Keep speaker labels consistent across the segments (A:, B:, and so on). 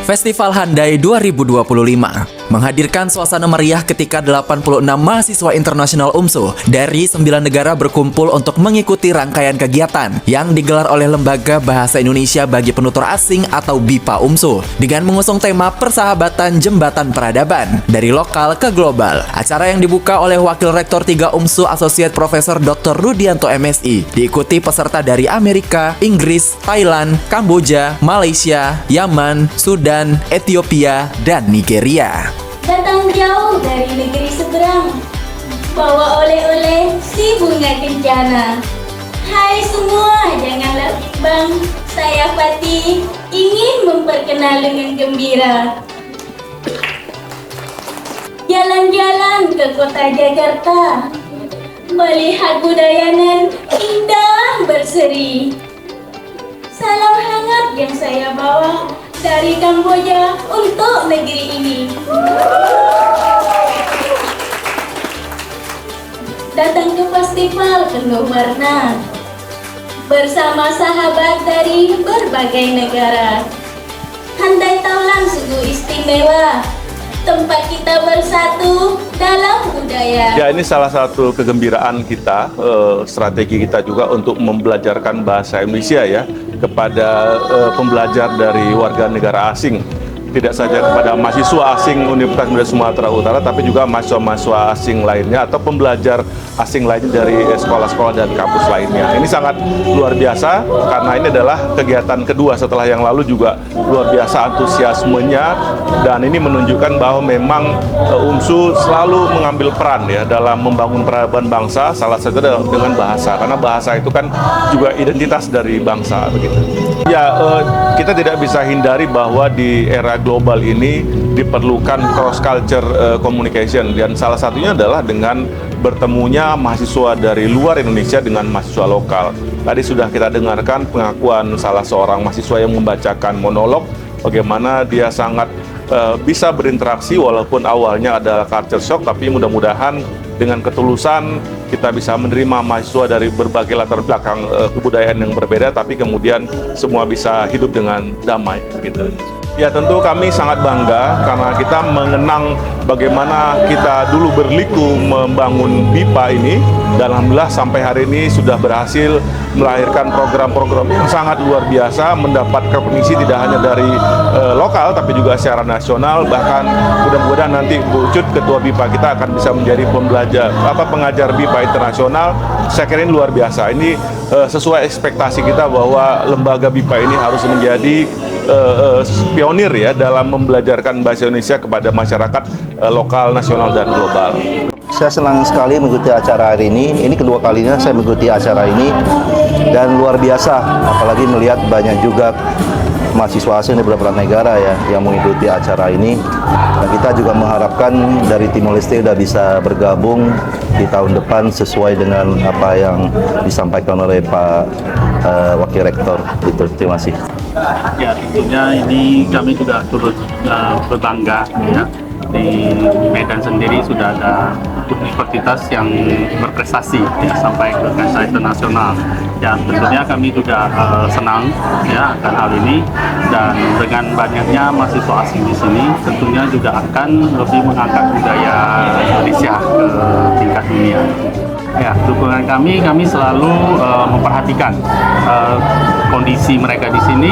A: Festival Handai 2025 menghadirkan suasana meriah ketika 86 mahasiswa internasional UMSU dari 9 negara berkumpul untuk mengikuti rangkaian kegiatan yang digelar oleh Lembaga Bahasa Indonesia bagi Penutur Asing atau BIPA UMSU dengan mengusung tema Persahabatan Jembatan Peradaban dari lokal ke global. Acara yang dibuka oleh Wakil Rektor 3 UMSU Asosiat Profesor Dr. Rudianto MSI diikuti peserta dari Amerika, Inggris, Thailand, Kamboja, Malaysia, Yaman, Sudan, Ethiopia, dan Nigeria.
B: Datang jauh dari negeri seberang, bawa oleh-oleh si bunga kencana. Hai semua, janganlah bimbang, saya Fatih ingin memperkenal dengan gembira. Jalan-jalan ke kota Jakarta, melihat budaya nan indah berseri. Salam hangat yang saya bawa dari Kamboja untuk negeri ini. Datang ke festival penuh warna bersama sahabat dari berbagai negara. Handai Taulan sungguh istimewa, tempat kita bersatu dalam budaya.
C: Ya, ini salah satu kegembiraan kita, strategi kita juga untuk membelajarkan bahasa Indonesia ya kepada pembelajar dari warga negara asing. Tidak saja kepada mahasiswa asing Universitas Muda Sumatera Utara, tapi juga mahasiswa-mahasiswa asing lainnya atau pembelajar asing lainnya dari sekolah-sekolah dan kampus lainnya. Ini sangat luar biasa karena ini adalah kegiatan kedua setelah yang lalu juga luar biasa antusiasmenya, dan ini menunjukkan bahwa memang UMSU selalu mengambil peran ya dalam membangun peradaban bangsa, salah satu dengan bahasa, karena bahasa itu kan juga identitas dari bangsa begitu. Ya, kita tidak bisa hindari bahwa di era global ini diperlukan cross culture communication, dan salah satunya adalah dengan bertemunya mahasiswa dari luar Indonesia dengan mahasiswa lokal. Tadi sudah kita dengarkan pengakuan salah seorang mahasiswa yang membacakan monolog bagaimana dia sangat bisa berinteraksi walaupun awalnya adalah culture shock, tapi mudah-mudahan dengan ketulusan kita bisa menerima mahasiswa dari berbagai latar belakang kebudayaan yang berbeda, tapi kemudian semua bisa hidup dengan damai gitu. Ya, tentu kami sangat bangga karena kita mengenang bagaimana kita dulu berliku membangun BIPA ini, dan alhamdulillah sampai hari ini sudah berhasil melahirkan program-program yang sangat luar biasa, mendapat recognition tidak hanya dari lokal tapi juga secara nasional. Bahkan mudah-mudahan nanti Bu Ucut, Ketua BIPA kita, akan bisa menjadi pengajar BIPA internasional. Saya kira ini luar biasa. Ini sesuai ekspektasi kita bahwa lembaga BIPA ini harus menjadi pionir ya dalam membelajarkan bahasa Indonesia kepada masyarakat lokal, nasional, dan global.
D: Saya senang sekali mengikuti acara hari ini. Ini kedua kalinya saya mengikuti acara ini, dan luar biasa. Apalagi melihat banyak juga mahasiswa asing dari beberapa negara ya yang mengikuti acara ini. Dan kita juga mengharapkan dari Timor Leste sudah bisa bergabung di tahun depan sesuai dengan apa yang disampaikan oleh Pak Wakil Rektor. Itu, terima kasih.
E: Ya, tentunya ini kami juga turut berbangga ya. Di Medan sendiri sudah ada universitas yang berprestasi ya, sampai ke kancah internasional. Ya, tentunya kami juga senang ya akan hal ini, dan dengan banyaknya mahasiswa asing di sini tentunya juga akan lebih mengangkat budaya Indonesia ke tingkat dunia. Ya, dukungan kami selalu memperhatikan kondisi mereka di sini,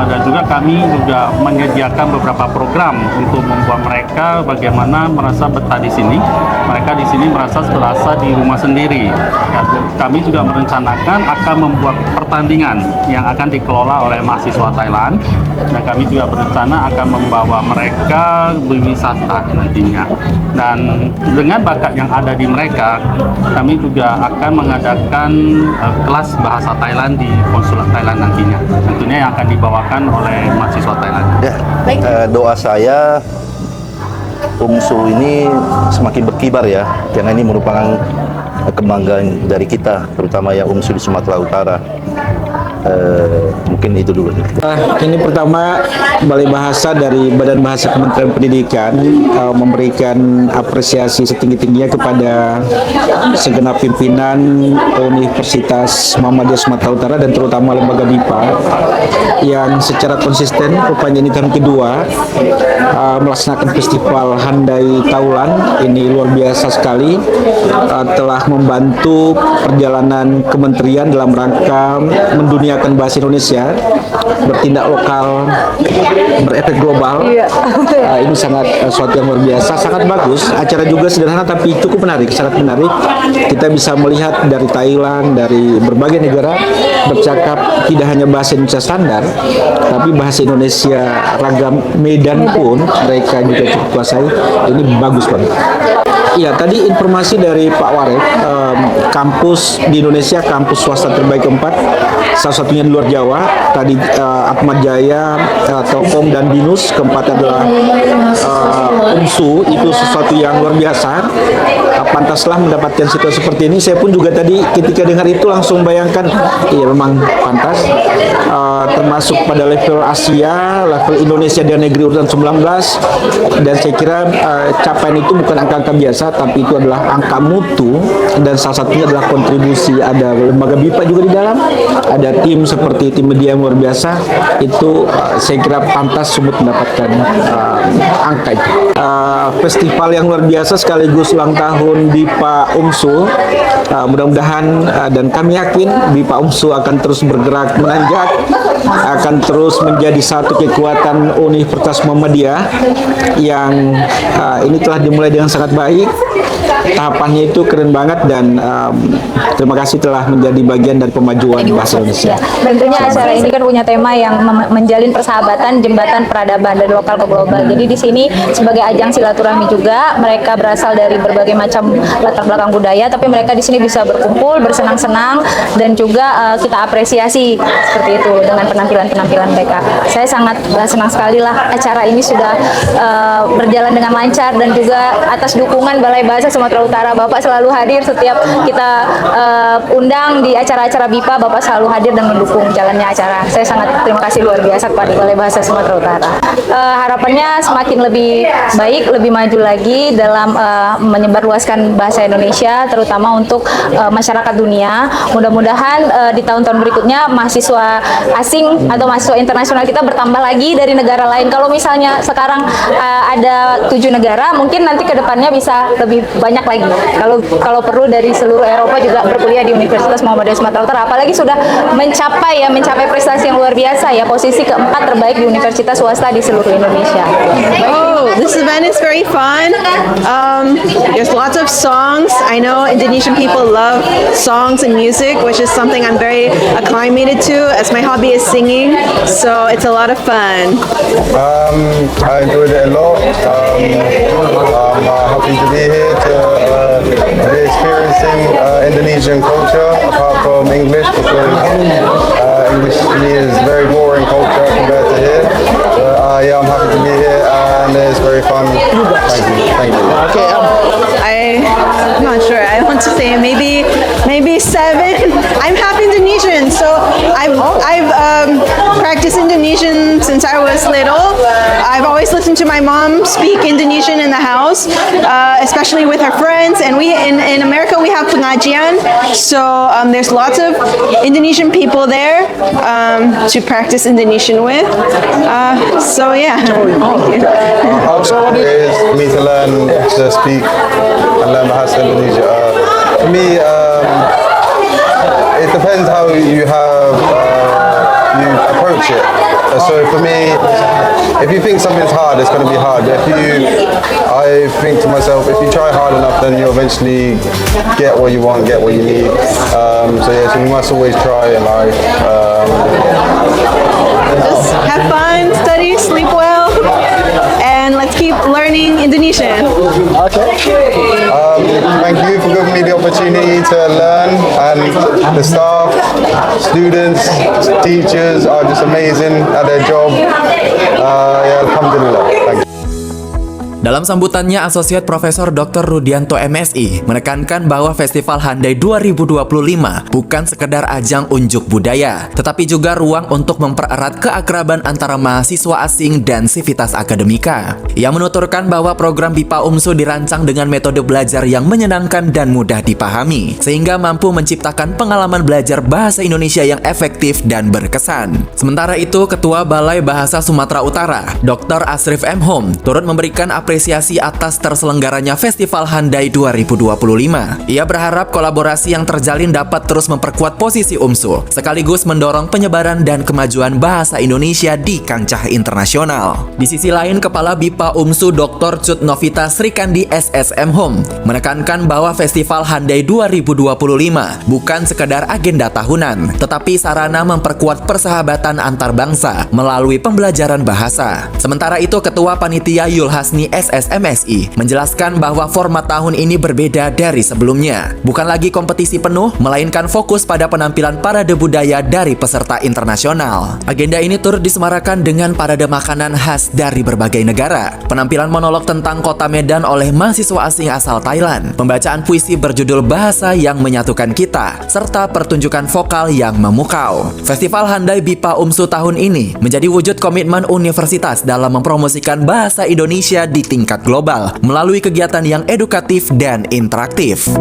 E: dan juga kami juga menyediakan beberapa program untuk membuat mereka bagaimana merasa betah di sini. Mereka di sini merasa serasa di rumah sendiri. Ya, kami juga merencanakan akan membuat pertandingan yang akan dikelola oleh mahasiswa Thailand, dan kami juga berencana akan membawa mereka berwisata nantinya. Dan dengan bakat yang ada di mereka, kami juga akan mengadakan kelas bahasa Thailand di konsulat Thailand nantinya. Tentunya yang akan dibawakan oleh mahasiswa Thailand.
D: Ya, doa saya UMSU ini semakin berkibar ya, karena ini merupakan kebanggaan dari kita, terutama yang UMSU di Sumatera Utara. Mungkin itu dulu.
F: Ini pertama Balai Bahasa dari Badan Bahasa Kementerian Pendidikan memberikan apresiasi setinggi-tingginya kepada segenap pimpinan Universitas Muhammadiyah Sumatera Utara dan terutama lembaga BIPA yang secara konsisten rupanya ini tahun kedua melaksanakan festival Handai Taulan. Ini luar biasa sekali, telah membantu perjalanan kementerian dalam rangka menduniakan bahasa Indonesia, bertindak lokal, berefek global. Ini sangat suatu yang luar biasa, sangat bagus. Acara juga sederhana tapi cukup menarik, sangat menarik. Kita bisa melihat dari Thailand, dari berbagai negara bercakap tidak hanya bahasa Indonesia standar, tapi bahasa Indonesia ragam Medan pun mereka juga cukup kuasai. Ini bagus banget. Iya, tadi informasi dari Pak Warek, kampus di Indonesia, kampus swasta terbaik keempat, salah satunya di luar Jawa. Tadi Atma Jaya, Telkom dan Binus, keempat adalah UNSU. Itu sesuatu yang luar biasa. Pantaslah mendapatkan situasi seperti ini. Saya pun juga tadi ketika dengar itu langsung bayangkan, iya memang pantas. Termasuk pada level Asia, level Indonesia dan negeri urutan 19. Dan saya kira capaian itu bukan angka-angka biasa, tapi itu adalah angka mutu, dan salah satunya adalah kontribusi. Ada lembaga BIPA juga di dalam, ada tim seperti tim media yang luar biasa. Itu saya kira pantas Sumut mendapatkan angka itu. Festival yang luar biasa sekaligus ulang tahun BIPA UMSU. Mudah-mudahan dan kami yakin BIPA UMSU akan terus bergerak menanjak, akan terus menjadi satu kekuatan Universitas Muhammadiyah yang ini telah dimulai dengan sangat baik. Tahapannya itu keren banget, dan terima kasih telah menjadi bagian dari pemajuan bahasa Indonesia.
G: Tentunya acara ini kan punya tema yang menjalin persahabatan, jembatan peradaban dari lokal ke global. Jadi di sini sebagai ajang silaturahmi juga, mereka berasal dari berbagai macam latar belakang budaya, tapi mereka di sini bisa berkumpul, bersenang-senang, dan juga kita apresiasi seperti itu dengan penampilan-penampilan mereka. Saya sangat senang sekali lah acara ini sudah berjalan dengan lancar, dan juga atas dukungan Balai Bahasa Sumatera Utara. Bapak selalu hadir setiap kita undang di acara-acara BIPA, Bapak selalu hadir dan mendukung jalannya acara. Saya sangat terima kasih luar biasa kepada Balai Bahasa Sumatera Utara. Harapannya semakin lebih baik, lebih maju lagi dalam menyebarluaskan bahasa Indonesia, terutama untuk masyarakat dunia. Mudah-mudahan di tahun-tahun berikutnya mahasiswa asing atau mahasiswa internasional kita bertambah lagi dari negara lain. Kalau misalnya sekarang ada 7 negara, mungkin nanti ke depannya bisa lebih banyak lagi. Kalau perlu dari seluruh Eropa juga berkuliah di Universitas Muhammadiyah Sumatera Utara. Apalagi sudah mencapai prestasi yang luar biasa ya, posisi keempat terbaik di universitas swasta di seluruh Indonesia.
H: Oh, this event is very fun. There's lots of songs. I know Indonesian people love songs and music, which is something I'm very acclimated to, as my hobby is singing. So it's a lot of fun.
I: I enjoyed it a lot. I'm happy to be here to be experiencing Indonesian culture apart from English, because English to me is very boring culture compared to here. Yeah, I'm happy to be here, and it's very fun. Thank you.
H: Okay. I'm not sure. I want to say maybe 7. I'm half Indonesian, so I've practiced Indonesian since I was little. I've always listened to my mom speak Indonesian in the house, especially with her friends. And we in America we have pengajian, so there's lots of Indonesian people there to practice Indonesian with. So yeah. Thank you.
I: It is for me to learn to speak and learn Bahasa Indonesia. For me, it depends how you approach it. So for me, if you think something's hard, it's going to be hard. I think to myself, if you try hard enough, then you'll eventually get what you want, get what you need. So we must always try in life.
H: Just have fun, study, sleep well, and let's keep learning Indonesian.
I: Thank you for giving me the opportunity to learn, and the staff, students, teachers are just amazing at their job. Alhamdulillah. Thank you.
A: Dalam sambutannya, Asosiat Profesor Dr. Rudianto MSI menekankan bahwa Festival Handai 2025 bukan sekedar ajang unjuk budaya, tetapi juga ruang untuk mempererat keakraban antara mahasiswa asing dan sivitas akademika. Ia menuturkan bahwa program BIPA UMSU dirancang dengan metode belajar yang menyenangkan dan mudah dipahami, sehingga mampu menciptakan pengalaman belajar bahasa Indonesia yang efektif dan berkesan. Sementara itu, Ketua Balai Bahasa Sumatera Utara, Dr. Asrif M. Hom, turut memberikan apresiasi atas terselenggaranya Festival Handai 2025. Ia berharap kolaborasi yang terjalin dapat terus memperkuat posisi UMSU, sekaligus mendorong penyebaran dan kemajuan bahasa Indonesia di kancah internasional. Di sisi lain, Kepala BIPA UMSU Dr. Cut Novita Srikandi SSM Hom menekankan bahwa Festival Handai 2025 bukan sekedar agenda tahunan, tetapi sarana memperkuat persahabatan antar bangsa melalui pembelajaran bahasa. Sementara itu, Ketua Panitia Yulhasni SSMSI menjelaskan bahwa format tahun ini berbeda dari sebelumnya. Bukan lagi kompetisi penuh, melainkan fokus pada penampilan parade budaya dari peserta internasional. Agenda ini turut disemarakan dengan parade makanan khas dari berbagai negara, penampilan monolog tentang kota Medan oleh mahasiswa asing asal Thailand, pembacaan puisi berjudul Bahasa yang Menyatukan Kita, serta pertunjukan vokal yang memukau. Festival Handai BIPA UMSU tahun ini menjadi wujud komitmen universitas dalam mempromosikan bahasa Indonesia di tingkat global melalui kegiatan yang edukatif dan interaktif.